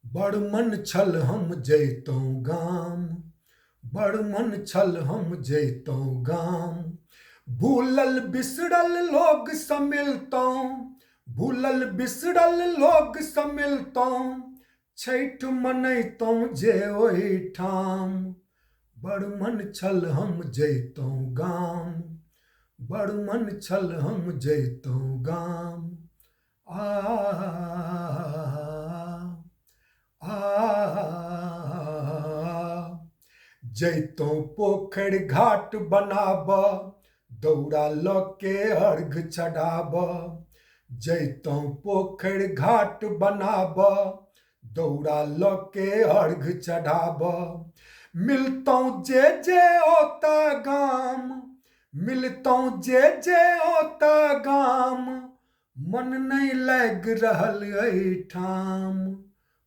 बड़ मन छल हम जैतौं गाम, बड़ मन छल हम जैतौं गाम। भूलल बिसरल लोग सम्मिलतौं, भूलल बिसरल लोग सम्मिलतौं, छठि मनैतौं जे ओहिठाम। बड़ मन छल हम जैतौं गाम, बड़ मन छल हम जैतौं गाम। आ जैतौं पोखरि घाट बनाब, दौड़ा लऽ के अर्घ चढ़ाब। जैतौं पोखरि घाट बनाब, दौड़ा लऽ के अर्घ चढ़ाब। मिलतौं जे ओतऽ गाम, मिलतौं जे ओतऽ गाम, मन नहि लागि रहल एहिठाम।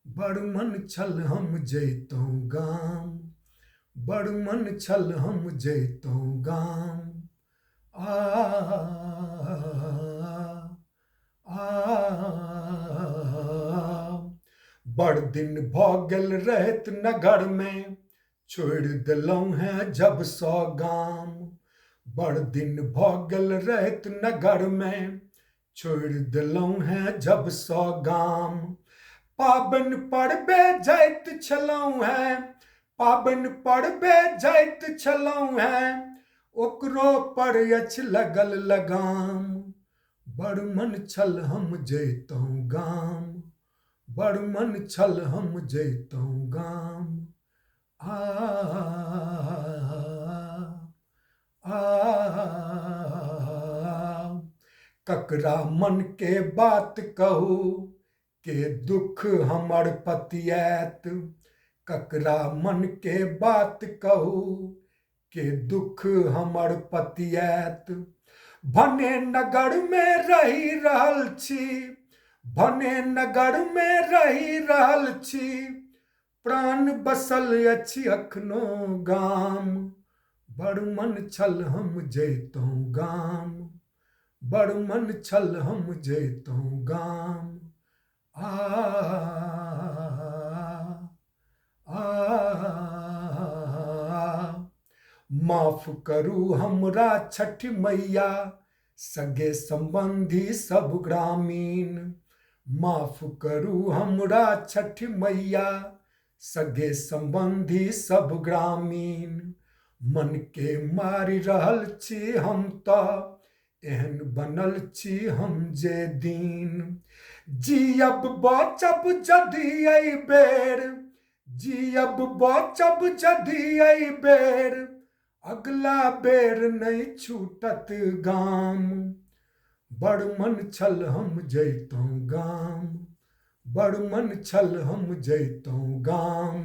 बड़ मन छल हम जैतौं गाम, बड़ मन छल हम जैतौं गाम। बड़ दिन भऽ गेल रहैत नगरमे, छोड़ि देलहुँ हैं जब सँ गाम। बड़ दिन भऽ गेल रहैत नगरमे, छोड़ि देलहुँ हैं जब सँ गाम। पाबनि परबे जाइत छलहुँ हैं, पाबनि परबे जाइत छलहुँ हैं, ओकरो पर अछि लगल लगाम। बड़ मन छल हम जैतौं गाम, बड़ मन छल हम जैतौं गाम। ककरा मन के बात कहू, के दुख हमर पतियैत। ककरा मन के बात कहू, के दुख हमर पतियैत। भने नगर में रहि रहल छी, भने नगर में रहि रहल छी, प्राण बसल अछि अखनो गाम। बड़ मन छल हम जैतौं गाम, बड़ मन छल हम जैतौं गाम। माफ करू हमरा छठी मैया, सगे संबंधी सब ग्रामीण। माफ करू हमरा छठी मैया, सगे संबंधी सब ग्रामीण। मन के मारि रहल छी हम तऽ, एहन बनल छी हम जे दीन। जियब बचब जदि एहि बेर, जियब बचब जदि एहि बेर, अगला बेर नहि छूटत गाम। बड़ मन छल हम जैतौं गाम, बड़ मन छल हम जैतौं गाम।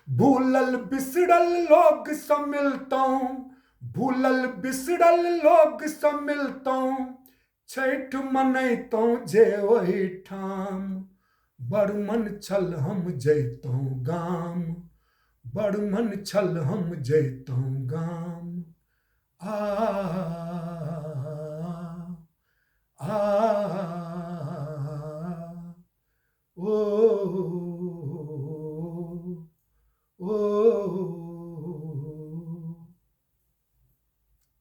भूलल बिसरल लोग सम्मिलतौं, भूलल बिसरल लोग सम्मिलतौं, छठि मनैतौं जे ओहिठाम। बड़ मन छल हम जैतौं गाम, बड़ मन छल हम जैतौं गाम।